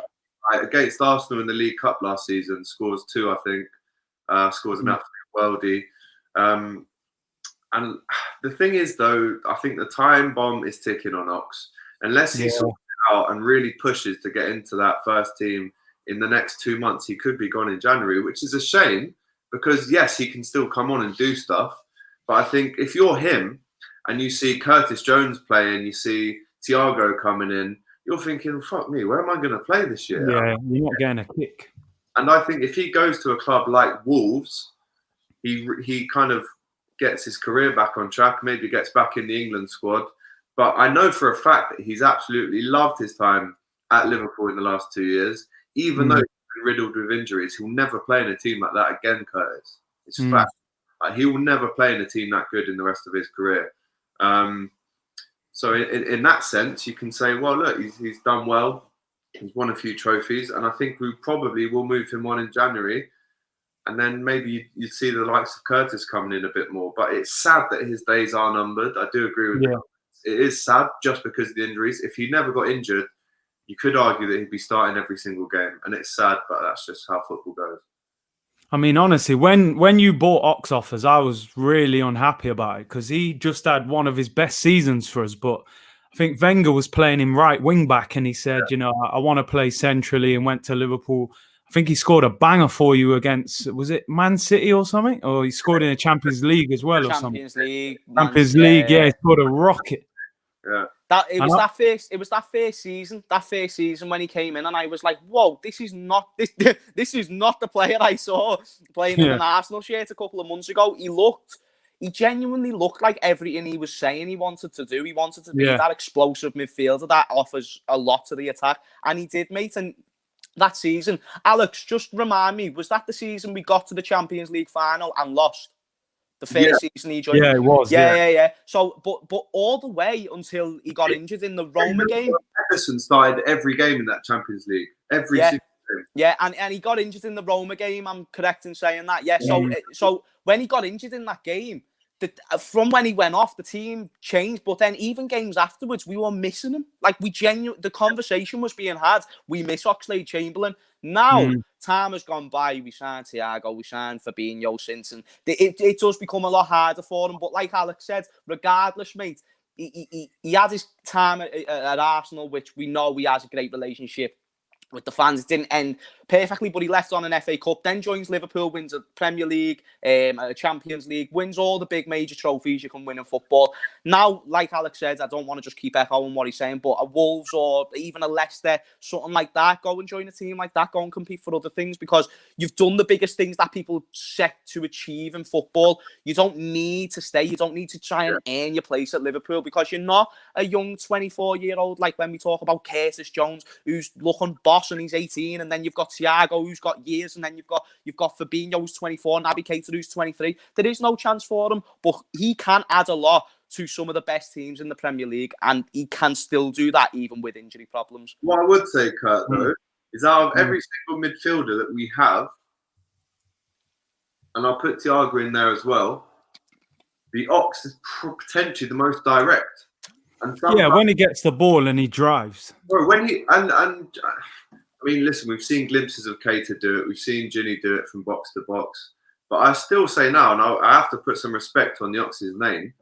Against Arsenal in the League Cup last season, scores 2, I think. Scores an absolute worldie. And the thing is, though, I think the time bomb is ticking on Ox. Unless he sorts it out and really pushes to get into that first team in the next 2 months, he could be gone in January, which is a shame because, yes, he can still come on and do stuff. But I think if you're him and you see Curtis Jones playing, you see Thiago coming in, you're thinking, fuck me, where am I going to play this year? Yeah, you're not getting a kick. And I think if he goes to a club like Wolves, he kind of gets his career back on track, maybe gets back in the England squad. But I know for a fact that he's absolutely loved his time at Liverpool in the last 2 years, even though he's been riddled with injuries. He'll never play in a team like that again, Curtis. It's fact. Like, he will never play in a team that good in the rest of his career. So in that sense, you can say, well, look, he's done well. He's won a few trophies, and I think we probably will move him on in January. And then maybe you'd see the likes of Curtis coming in a bit more. But it's sad that his days are numbered. I do agree with you. It is sad just because of the injuries. If he never got injured, you could argue that he'd be starting every single game. And it's sad, but that's just how football goes. I mean, honestly, when you bought Ox off us, I was really unhappy about it because he just had one of his best seasons for us. But I think Wenger was playing him right wing back, and he said, you know, I want to play centrally, and went to Liverpool. I think he scored a banger for you against, was it Man City or something? Or he scored in the Champions League as well or something. Champions League, yeah, he scored a rocket. Yeah. It was that first season when he came in, and I was like, whoa, this is not the player I saw playing in an Arsenal shirt a couple of months ago. He genuinely looked like everything he was saying he wanted to do. He wanted to be that explosive midfielder that offers a lot to the attack, and he did, mate. And that season, Alex, just remind me, was that the season we got to the Champions League final and lost? The first season he joined. Yeah, it was. Yeah. So, but all the way until he got injured in the Roma game. Ederson started every game in that Champions League. Every single game. Yeah, and he got injured in the Roma game. I'm correct in saying that. Yeah. So when he got injured in that game, from when he went off, the team changed. But then even games afterwards, we were missing him. Like, the conversation was being had. We miss Oxlade-Chamberlain. Now, time has gone by. We signed Thiago, we signed Fabinho since, and it does become a lot harder for him. But like Alex said, regardless, mate, he had his time at Arsenal, which we know he has a great relationship with the fans. It didn't end perfectly, but he left on an FA Cup, then joins Liverpool, wins a Premier League, a Champions League, wins all the big major trophies you can win in football. Now, like Alex said, I don't want to just keep echoing what he's saying, but a Wolves or even a Leicester, something like that, go and join a team like that, go and compete for other things, because you've done the biggest things that people set to achieve in football. You don't need to stay. You don't need to try and earn your place at Liverpool, because you're not a young 24-year-old, like when we talk about Curtis Jones, who's looking boss and he's 18, and then you've got Thiago, who's got years, and then you've got Fabinho, who's 24, Naby Keita, who's 23. There is no chance for him, but he can add a lot to some of the best teams in the Premier League, and he can still do that even with injury problems. What I would say, Kurt, though, is out of every single midfielder that we have, and I'll put Thiago in there as well, the Ox is potentially the most direct. And when he gets the ball and he drives. Bro, when he I mean, listen, we've seen glimpses of Keita do it. We've seen Ginny do it from box to box. But I still say now, and I have to put some respect on the Ox's name,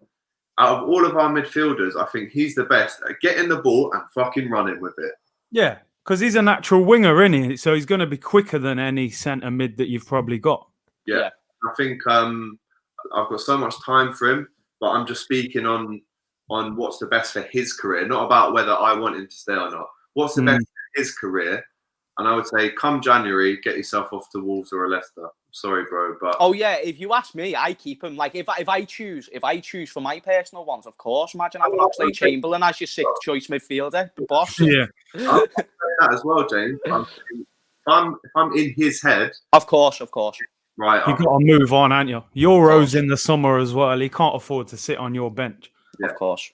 out of all of our midfielders, I think he's the best at getting the ball and fucking running with it. Yeah, because he's a natural winger, isn't he? So he's going to be quicker than any centre mid that you've probably got. Yeah. I think I've got so much time for him, but I'm just speaking on what's the best for his career, not about whether I want him to stay or not. What's the best for his career? And I would say, come January, get yourself off to Wolves or a Leicester. Sorry, bro, but if you ask me, I keep him. Like, if I choose for my personal ones, of course. Imagine having Oxlade-Chamberlain as your sixth choice midfielder, the boss. Yeah, I'll say that as well, James. If I'm in his head, of course, right, you got to move on, ain't you? Euros in the summer as well. He can't afford to sit on your bench. Of course.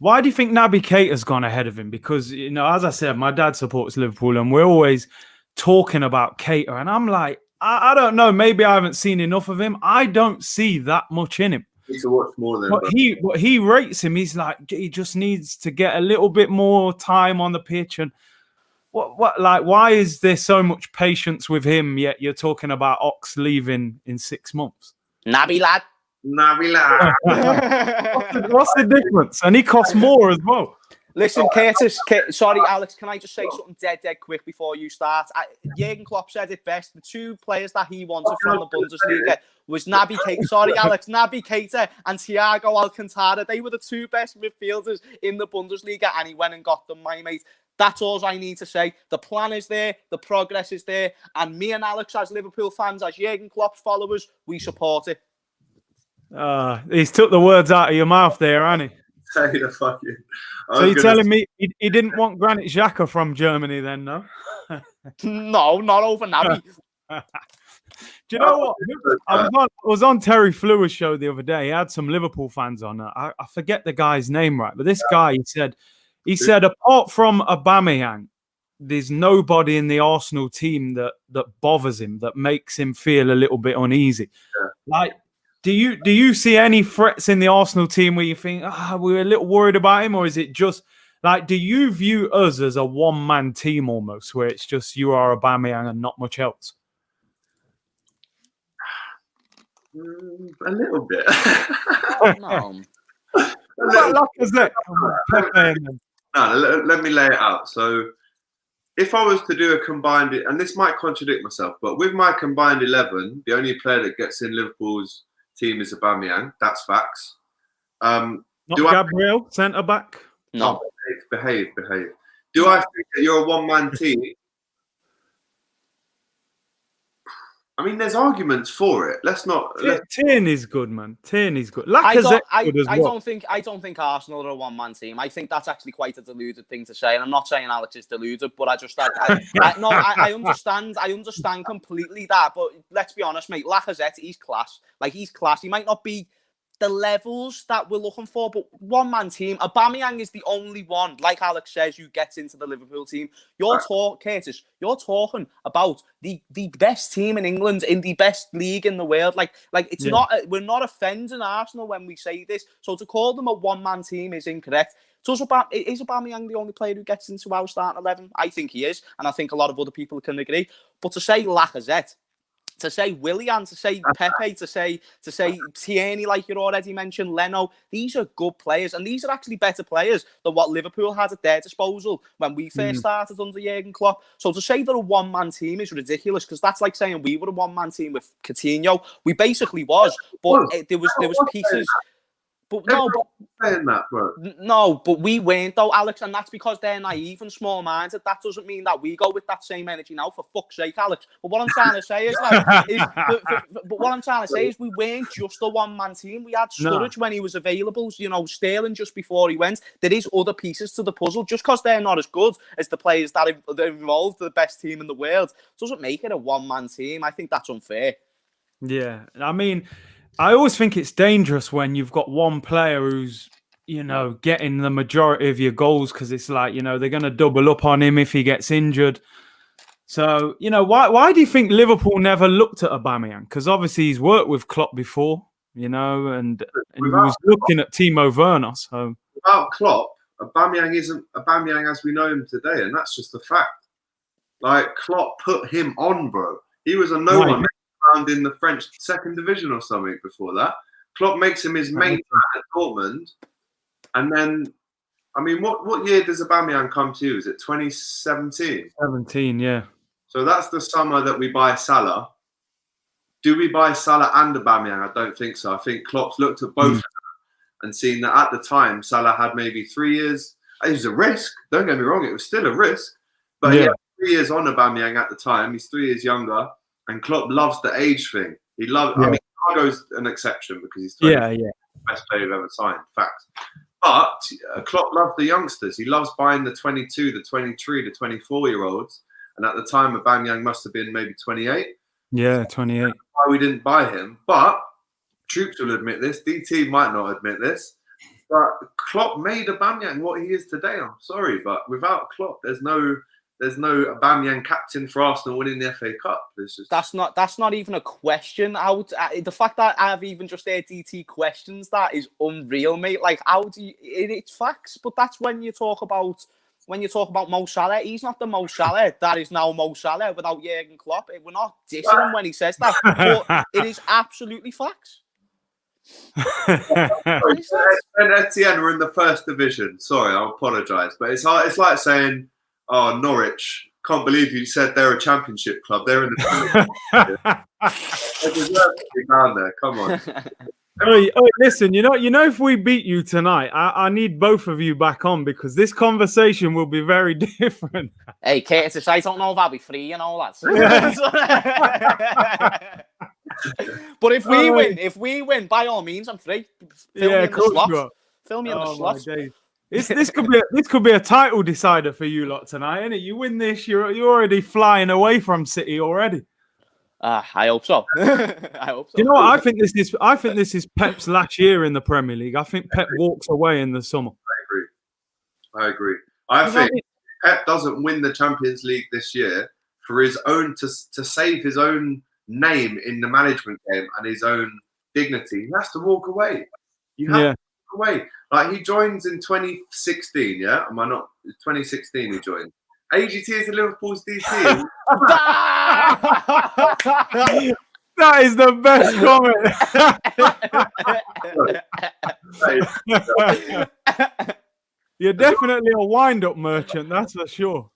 Why do you think Naby Keita's gone ahead of him? Because, you know, as I said, my dad supports Liverpool, and we're always talking about Keita, and I'm like, I don't know. Maybe I haven't seen enough of him. I don't see that much in him. You need to watch more than what he rates him. He's like, he just needs to get a little bit more time on the pitch. And why is there so much patience with him? Yet you're talking about Ox leaving in 6 months. Naby lad. What's the difference? And he costs more as well. Listen, Curtis, sorry, Alex, can I just say something dead quick before you start? Jurgen Klopp said it best. The two players that he wanted from the Bundesliga was Naby Keita and Thiago Alcantara. They were the two best midfielders in the Bundesliga, and he went and got them, my mate. That's all I need to say. The plan is there, the progress is there, and me and Alex, as Liverpool fans, as Jurgen Klopp's followers, we support it. He's took the words out of your mouth there, hasn't he? Say the fucking. So you're telling me he didn't want Granit Xhaka from Germany then, no? No, not over Naby. Do you know what? I was on Terry Flewer's show the other day. He had some Liverpool fans on. I forget the guy's name right, but this guy, he said apart from Aubameyang, there's nobody in the Arsenal team that bothers him, that makes him feel a little bit uneasy. Yeah. Like, do you see any threats in the Arsenal team where you think, we're a little worried about him, or is it just like, do you view us as a one-man team almost, where it's just you are Aubameyang and not much else? A little bit. No. Let me lay it out. So, if I was to do a combined, and this might contradict myself, but with my combined 11, the only player that gets in Liverpool's team is Aubameyang. That's facts. Not Gabriel, centre back. No. Behave. Do I think that you're a one-man team? I mean, there's arguments for it. Tierney is good, man. Tierney's good. I don't think Arsenal are a one-man team. I think that's actually quite a deluded thing to say, and I'm not saying Alex is deluded, but I understand completely that. But let's be honest, mate. Lacazette, he's class. He's class. He might not be the levels that we're looking for, but one-man team. Aubameyang is the only one, like Alex says, who gets into the Liverpool team. Curtis, you're talking about the best team in England, in the best league in the world. It's not. We're not offending Arsenal when we say this. So to call them a one-man team is incorrect. Is Aubameyang the only player who gets into our starting 11? I think he is, and I think a lot of other people can agree. But to say Lacazette, to say Willian, to say Pepe, to say Tierney, like you already mentioned, Leno, these are good players, and these are actually better players than what Liverpool had at their disposal when we first started under Jurgen Klopp. So to say they're a one-man team is ridiculous, because that's like saying we were a one-man team with Coutinho. We basically was, but there was pieces. But saying that, bro. No, but we weren't though, Alex, and that's because they're naive and small-minded. That doesn't mean that we go with that same energy now. For fuck's sake, Alex. But what I'm trying to say is, we weren't just a one-man team. We had Sturridge when he was available. Sterling just before he went. There is other pieces to the puzzle. Just because they're not as good as the players that are involved, the best team in the world, doesn't make it a one-man team. I think that's unfair. Yeah, I mean, I always think it's dangerous when you've got one player who's, getting the majority of your goals, because it's like, they're going to double up on him if he gets injured. So, why do you think Liverpool never looked at Aubameyang? Because obviously he's worked with Klopp before, and he was looking at Timo Werner. So without Klopp, Aubameyang isn't Aubameyang as we know him today, and that's just a fact. Like, Klopp put him on, bro. He was a no-one. In the French second division or something before that. Klopp makes him his main man at Dortmund. And then, I mean, what year does Aubameyang come to? Is it 2017? 17, yeah. So that's the summer that we buy Salah. Do we buy Salah and Aubameyang? I don't think so. I think Klopp's looked at both of them and seen that at the time, Salah had maybe 3 years. It was a risk. Don't get me wrong. It was still a risk. But he had 3 years on Aubameyang at the time. He's 3 years younger. And Klopp loves the age thing. He loves. I mean, Thiago's an exception because he's the best player you've ever signed. Fact. But Klopp loves the youngsters. He loves buying the 22, the 23, the 24-year-olds. And at the time, Aubameyang must have been maybe 28. Yeah, 28. Why we didn't buy him? But Troops will admit this. DT might not admit this. But Klopp made Aubameyang what he is today. I'm sorry, but without Klopp, there's no Aubameyang captain for Arsenal winning the FA Cup. That's not even a question. The fact that I've even just heard DT questions that is unreal, mate. Like, how do you? It's facts, but that's when you talk about Mo Salah. He's not the Mo Salah that is now Mo Salah without Jurgen Klopp. We're not dissing him when he says that, but it is absolutely facts. And Etienne were in the first division. Sorry, I apologise, but it's hard. It's like saying, "Oh, Norwich, can't believe you said they're a championship club. They're in the they deserve to be down there. Come on." Oh, listen, you know, if we beat you tonight, I need both of you back on because this conversation will be very different. Hey, Curtis, I don't know if I'll be free, you know, lads. But if we win, by all means, I'm free. Of course you are. Fill me in the slots. This could be a title decider for you lot tonight, isn't it? You win this, you're already flying away from City already. I hope so. I hope so. You know what? I think this is Pep's last year in the Premier League. I think Pep walks away in the summer. I agree. I think Pep doesn't win the Champions League this year for his own to save his own name in the management game and his own dignity. He has to walk away. You have to walk away. Like he joins in 2016. Yeah, am I not? 2016 he joined. AGT is the Liverpool's DC. That is the best comment. You're definitely a wind-up merchant, that's for sure.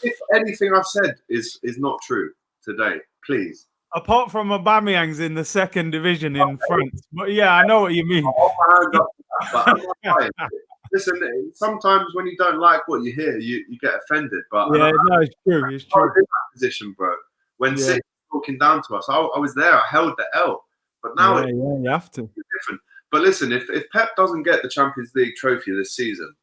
If anything I've said is not true today, please. Apart from Aubameyang's in the second division in France. But yeah, I know what you mean. Listen, sometimes when you don't like what you hear, you get offended. But yeah, no, it's true. It's true. I was in that position, bro. When City was talking down to us, I was there. I held the L. But now you have to. It's different. But listen, if Pep doesn't get the Champions League trophy this season,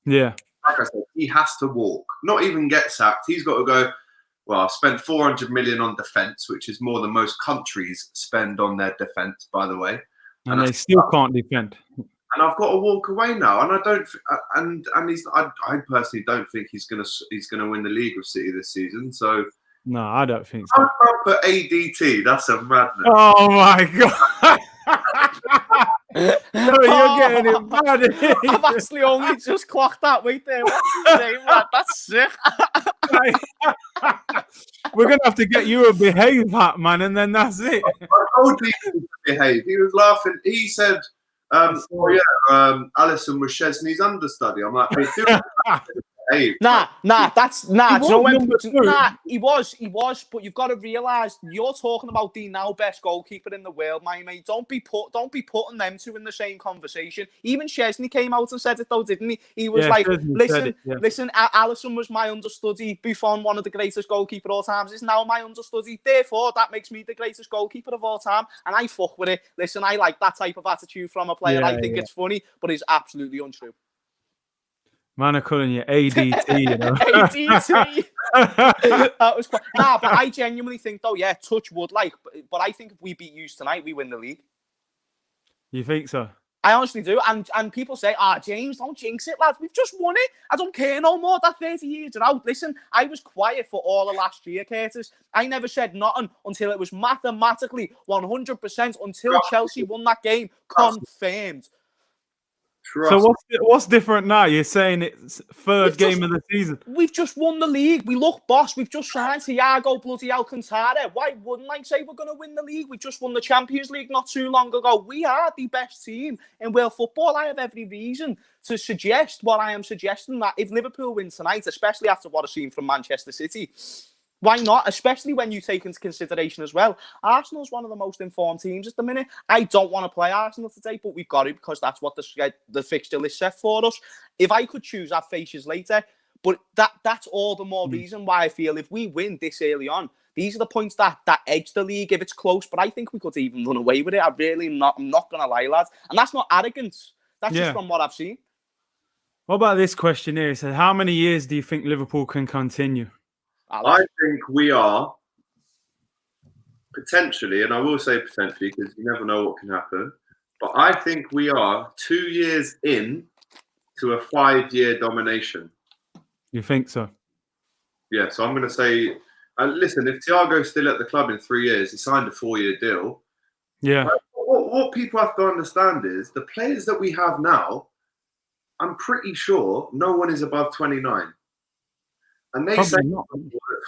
like I said, he has to walk. Not even get sacked. He's got to go. Well, I've spent 400 million on defence, which is more than most countries spend on their defence, by the way. And they still can't defend. And I've got to walk away now, and I don't. And I personally don't think he's gonna win the league with City this season. So no, I don't think so. I'll put ADT. That's a madness. Oh my god! You're getting it bad. I've actually only just clocked that. Wait there. What's his name, man? That's sick. We're gonna have to get you a behave hat, man, and then that's it. I told you to behave. He was laughing. He said. Alisson was Chesney's understudy. I'm like, hey, nah. He was. But you've got to realise you're talking about the now best goalkeeper in the world, my mate. Don't be putting them two in the same conversation. Even Chesney came out and said it though, didn't he? He was like, listen, Alisson was my understudy. Buffon, one of the greatest goalkeeper of all times, is now my understudy. Therefore, that makes me the greatest goalkeeper of all time. And I fuck with it. Listen, I like that type of attitude from a player. I think it's funny, but it's absolutely untrue. Man, I'm calling you ADT, you know. ADT. That was quite... Nah, but I genuinely think, though, touch wood, but I think if we beat you tonight, we win the league. You think so? I honestly do. And people say, James, don't jinx it, lads. We've just won it. I don't care no more. That 30 years are out. Listen, I was quiet for all of last year, Curtis. I never said nothing until it was mathematically 100% until Chelsea won that game. Confirmed. So what's different now? You're saying it's third game of the season. We've just won the league. We look boss. We've just signed Thiago bloody Alcantara. Why wouldn't I say we're going to win the league? We just won the Champions League not too long ago. We are the best team in world football. I have every reason to suggest what I am suggesting, that if Liverpool win tonight, especially after what I've seen from Manchester City, why not? Especially when you take into consideration as well, Arsenal's one of the most informed teams at the minute. I don't want to play Arsenal today, but we've got to because that's what the fixture list set for us. If I could choose, I'd face you later. But that's all the more reason why I feel if we win this early on, these are the points that edge the league if it's close. But I think we could even run away with it. I'm not going to lie, lads. And that's not arrogance. That's just from what I've seen. What about this question here? It said, how many years do you think Liverpool can continue? I think we are potentially, and I will say potentially because you never know what can happen, but I think we are 2 years in to a 5-year domination. You think so? Yeah, so I'm going to say, listen, if Thiago's still at the club in 3 years, he signed a 4-year deal. Yeah. What people have to understand is the players that we have now, I'm pretty sure no one is above 29. And they say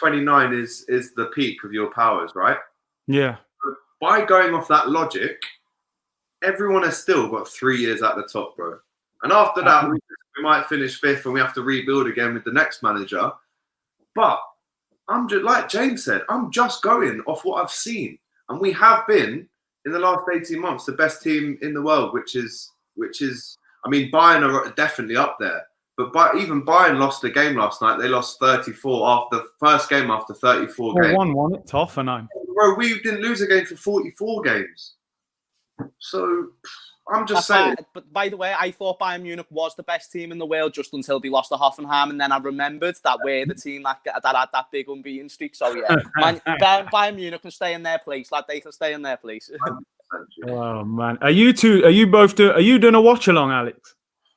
29 is the peak of your powers, right? Yeah. by going off that logic, everyone has still got 3 years at the top, bro. And after that, we might finish 5th and we have to rebuild again with the next manager. But I'm just, like James said, I'm just going off what I've seen. And we have been, in the last 18 months, the best team in the world, which is, I mean, Bayern are definitely up there. But even Bayern lost a game last night. They lost 34 after the first game after 34 games. 1-1 at Hoffenheim. Bro, we didn't lose a game for 44 games. So I'm just saying. But by the way, I thought Bayern Munich was the best team in the world just until they lost to Hoffenheim, and then I remembered that we're the team that had that big unbeaten streak. So yeah, Bayern Munich can stay in their place, like they can stay in their place. Oh man, are you both doing a watch along, Alex?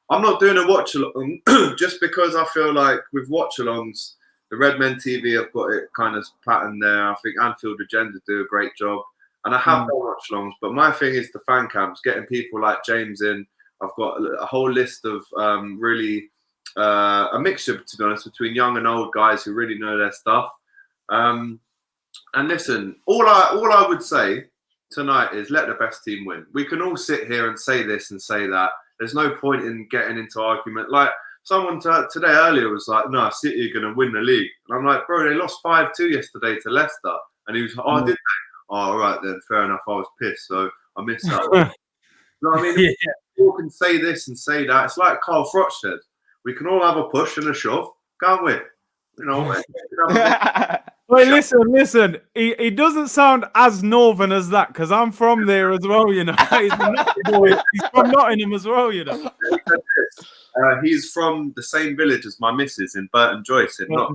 I'm not doing a watch along just because I feel like with watch alongs, the Redmond TV have got it kind of patterned there. I think Anfield Agenda do a great job. And I have done watch alongs, but my thing is the fan camps, getting people like James in. I've got a whole list of really a mixture, to be honest, between young and old guys who really know their stuff. And listen, all I would say tonight is let the best team win. We can all sit here and say this and say that. There's no point in getting into argument. Like someone today earlier was like, no, City are going to win the league. And I'm like, bro, they lost 5-2 yesterday to Leicester. And he was like, oh, did they? Oh, all right then, fair enough. I was pissed, so I missed that one. You know what I mean? Yeah. People can say this and say that. It's like Carl Froch said. We can all have a push and a shove, can't we? You know. Wait, listen. He doesn't sound as northern as that because I'm from there as well, you know. He's from Nottingham as well, you know. He's from the same village as my missus in Burton Joyce. Yeah.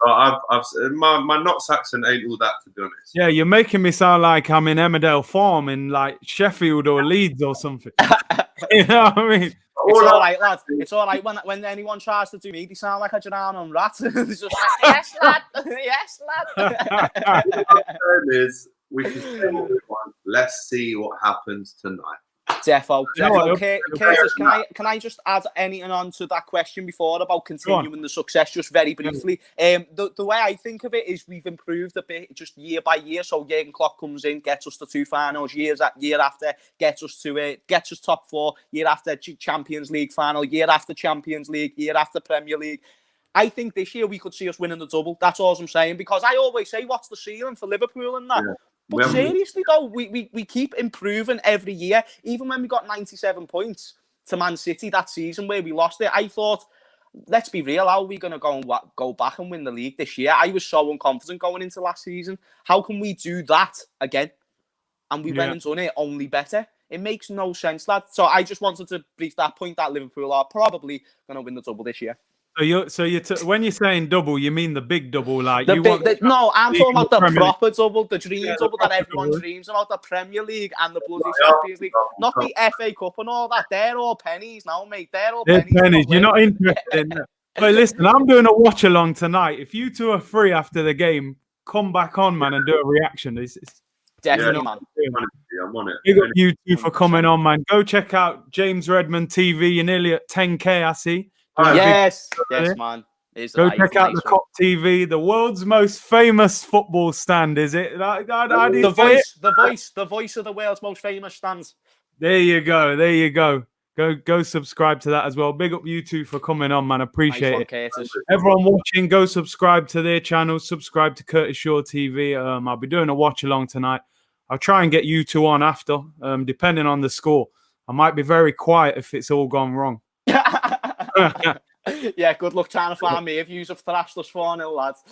My Notts accent ain't all that, to be honest. Yeah, you're making me sound like I'm in Emmerdale Farm in like Sheffield or Leeds or something. You know what I mean? It's all right, lads. It's all right. When anyone tries to do me, they sound like a German rat. It's just like, yes, lad. Yes, lad. The is, we can say what we want. Let's see what happens tonight. Defo. Okay, Curtis, can I just add anything on to that question before about continuing the success, just very briefly? The way I think of it is we've improved a bit just year by year. So Jurgen Klopp comes in, gets us to 2 finals, year after, gets us top 4, year after Champions League final, year after Champions League, year after Premier League. I think this year we could see us winning the double. That's all I'm saying, because I always say, what's the ceiling for Liverpool and that? Yeah. But seriously, though, we keep improving every year. Even when we got 97 points to Man City that season where we lost it, I thought, let's be real, how are we going to go back and win the league this year? I was so unconfident going into last season. How can we do that again? And we went and done it only better. It makes no sense, lad. So I just wanted to brief that point that Liverpool are probably going to win the double this year. When you're saying double, you mean the big double, like no, I'm talking about the proper double, the dream double that everyone dreams about, the Premier League and the bloody Champions League, not the FA Cup and all that. They're all pennies now, mate. They're pennies. You're not interested in that. But listen, I'm doing a watch along tonight. If you two are free after the game, come back on, man, and do a reaction. It's definitely, man. I'm on it. Big up you two for coming on, man. Go check out James Redmond TV. You're nearly at 10K, I see. Yes, man. Go check out the Cop TV, the world's most famous football stand. Is it? The voice of the world's most famous stands. There you go. Go subscribe to that as well. Big up you two for coming on, man. Appreciate it. Curtis. Everyone watching, go subscribe to their channel. Subscribe to Curtis Shaw TV. I'll be doing a watch along tonight. I'll try and get you two on after, depending on the score. I might be very quiet if it's all gone wrong. Yeah, good luck trying to find me if you've thrashed us 4-0, lads.